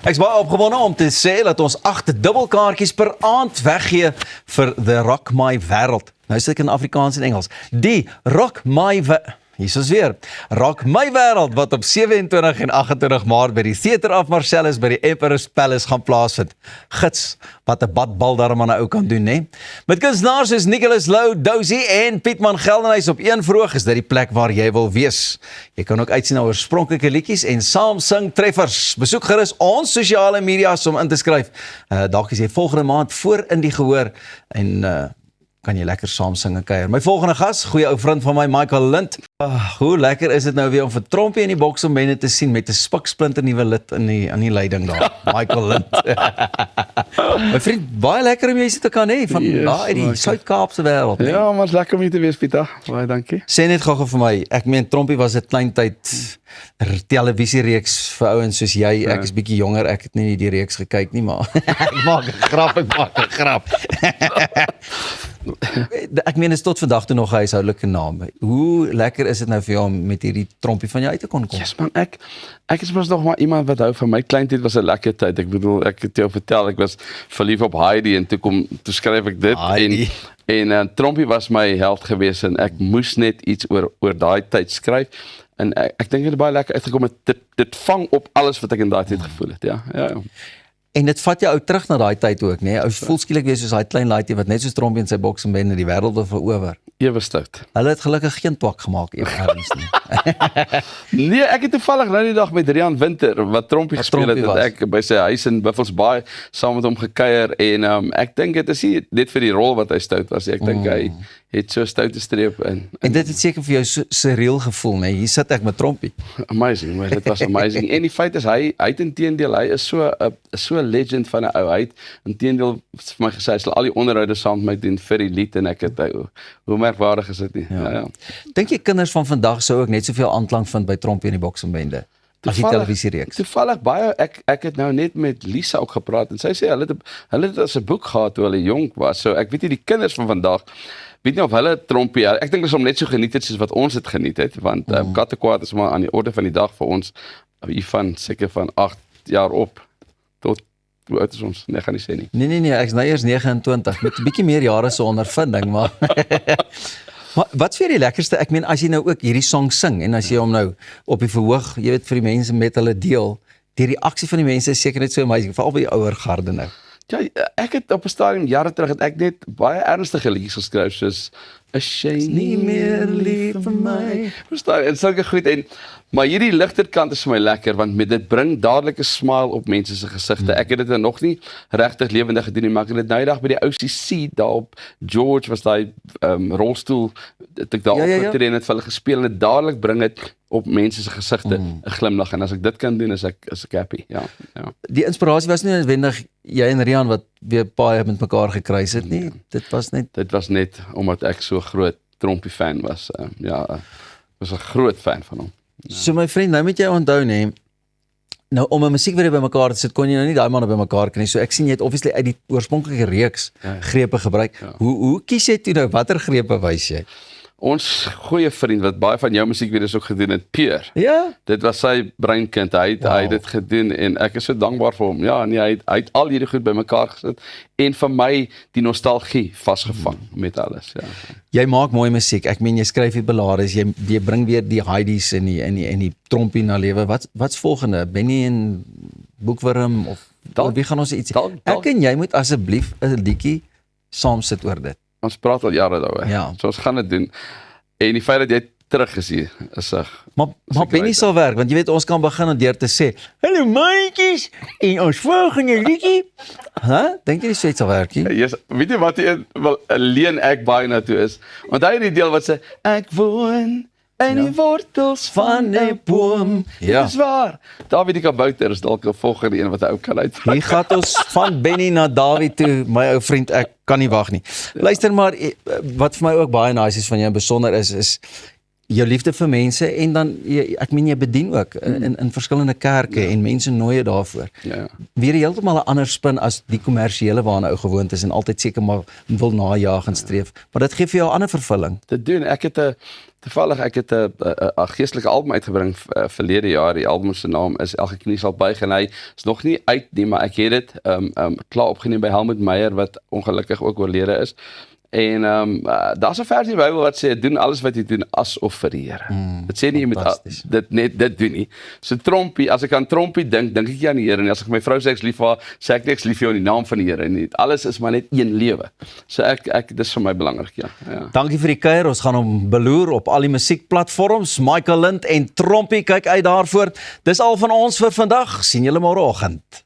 Ek is baie opgewonde om te sê dat ons 8 dubbelkaartjies per aand weggee vir The Rock My Wêreld. Nou is dit in Afrikaans en Engels. Die Rock My Wêreld. Hier is ons weer. Rock My Wêreld wat op 27 en 28 Maart by die Theater of Marcellus by die Emperor's Palace gaan plaasvind. Gits, wat 'n badbal daar maar 'n ou kan doen, né? Met kunstenaars soos Nicholas Lou, Dozy en Pietman Geldenhuys op een vroeg is dit die plek waar jy wil wees. Jy kan ook uitsien na oorspronklike liedjies en saam sing treffers. Besoek gerus ons sosiale media's om in te skryf. Dalk is jy volgende maand voor in die gehoor en kan jy lekker saam sing en kuier. My volgende gas, goeie ou vriend van my, Michael Lind. Hoe lekker is dit nou weer om vir Trompie in die boks om mense te sien met 'n spiksplinter nuwe lid in die leiding daar. Michael Lind. My vriend, baie lekker om jy te kan hê van daar uit die Suid-Kaapse wêreld. Nee? Ja, maar is lekker om hier te wees, Pieter. Baie dankie. Sê net gou vir my, ek meen Trompie was 'n klein tyd televisiereeks vir ouens soos jy. Ek is bietjie jonger, ek het nie die reeks gekyk nie, maar ek maak 'n grap. Ek meen, is tot vandag toe nog 'n huishoudelike naam. Hoe lekker is dit nou vir jou om met hierdie Trompie van jou uit te kon kom? Yes man, ek is mos nog maar iemand wat hou van my kleintyd was 'n lekker tyd. Ek bedoel, ek het jou vertel, ek was verlief op Heidi en toe skryf ek dit en Trompie was my held gewees en ek moes net iets oor daai tyd skryf. En ek dink dit het baie lekker uitgekom. Dit vang op alles wat ek in daai tyd gevoel het, ja. En dit vat jou ou terug na daai tyd ook, né? Ou voel skielik weer soos daai klein laaitjie wat net soos Trompie in sy boks en bende die wêreld wil verower. Ewe stout. Hulle het gelukkig geen twak gemaak eers nie. Nee, ek het toevallig nou die dag met Rian Winter wat Trompie gespeel het, dat ek by sy huis in Buffels Baai saam met hom gekuier en ek dink dit is nie net vir die rol wat hy stout was. Ek dink hy het so stoute streep in. En dit het seker vir jou so surreal gevoel, né? Hier sit ek met Trompie. Amazing, maar dit was amazing. En die feit is hy het inteendeel, hy is so 'n legend van 'n ou. Hy het inteendeel vir my gesê hy sal al die onderhoude saam met my doen vir die lied en ek het hoe merkwaardig is dit nie. Ja. Dink jy kinders van vandag sou ook net soveel aanklank vind by Trompie in die boks en bende as die televisiereeks? Toevallig baie, ek het nou net met Lisa ook gepraat en sy sê hulle het as 'n boek gehad toe hulle jonk was. So ek weet nie die kinders van vandag weet nie of hulle Trompie, ek dink hulle sal net so geniet het soos wat ons het geniet het, want Kattekwaad is maar aan die orde van die dag vir ons hiervan seker van 8 jaar op tot hoe oud is ons? Nee, gaan nie sê nie. Nee, ek is nou eers 29, met 'n bietjie meer jare se ondervinding, maar maar wat vir die lekkerste, ek meen as jy nou ook hierdie song sing en as jy hom nou op die verhoog, jy weet vir die mense met hulle deel, die reaksie van die mense is seker net so amazing, veral by die ouer garde nou. Ja, ek het op 'n stadium jare terug het ek net baie ernstige liedjies geskryf soos "As jy nie meer lief vir my." Verstaan, en sulke goed maar hierdie ligter kant is vir my lekker want dit bring dadelik 'n smile op mense se gesigte. Ek het dit nog nie regtig lewendig gedoen nie, maar ek het dit nou die dag by die OCC daar op George was daai rolstoel het ek daar opgetree en het vir hulle gespeel en dit dadelik bring dit op mense se gesigte 'n glimlag en as ek dit kan doen is ek happy. Ja. Die inspirasie was nie noodwendig jy en Rian wat weer baie met mekaar gekruis het nie. Dit was net omdat ek so groot Trompie fan was. Was 'n groot fan van hom. Ja. So my vriend, nou moet jy onthou nê, nou om 'n musiekvideo by mekaar te sit, kon jy nou nie daai manne by mekaar kry nie. So ek sien jy het obviously uit die oorspronklike reeks grepe gebruik. Ja. Hoe kies jy toe nou watter grepe wys jy? Ons goeie vriend wat baie van jou musiekvideo's ook gedoen het, Pierre. Ja. Dit was sy breinkind. Hy het dit gedoen en ek is so dankbaar vir hom. Ja, nee, hy het al hierdie goed bymekaar gesit en vir my die nostalgie vasgevang met alles, ja. Jy maak mooi musiek. Ek meen jy skryf die ballades, jy bring weer die Heidi's en die Trompie na lewe. Wat's volgende? Benny en Boekwurm of wie gaan ons iets? Ek en jy moet asseblief 'n liedjie saam sit oor dit. Ons praat al jare daaroor. Ja. So ons gaan dit doen. En die feit dat jy terug is hier, is maar Benny sal werk, want jy weet ons kan begin deur te sê, hallo maatjies, en ons volgende liedjie. Dink jy die swet sal werk nie? Yes, weet jy wat leen ek baie na toe is? Want hy het die deel wat sê, ek woon in die wortels van 'n boom. Dit is waar. Dawie die kabouter is dalk 'n volgende een wat hy ook kan uitvat. Hier gaan ons van Benny na Dawie toe, my ou vriend, ek kan nie wag nie. Luister maar, wat vir my ook baie nice is van jou besonder is jou liefde vir mense en dan ek meen jy bedien ook in verskillende kerke en mense nooi jou daarvoor. Ja. Weer heeltemal 'n ander spin as die kommersiële waarna ou gewoond is en altyd seker maar wil najag en streef, maar dit gee vir jou 'n ander vervulling. Te doen. Ek het 'n geestelike album uitgebring verlede jaar. Die album se naam is Elke Knie Sal Buig en hy is nog nie uit nie, maar ek het dit klaar opgeneem by Helmut Meyer wat ongelukkig ook oorlede is. En daar's 'n vers in die Bybel wat sê doen alles wat jy doen asof vir die Here. Dit sê nie jy moet dit doen nie. So trompie, as ek aan trompie dink ek nie aan die Here nie. As ek my vrou sê ek's lief vir haar, sê ek nie ek's lief vir jou in die naam van die Here nie. Alles is maar net een lewe. So dis vir my belangrik, ja. Dankie vir die kuier. Ons gaan hom beloer op al die musiekplatforms. Michael Lind en Trompie, kyk uit daarvoor. Dis al van ons vir vandag. Sien julle môreoggend.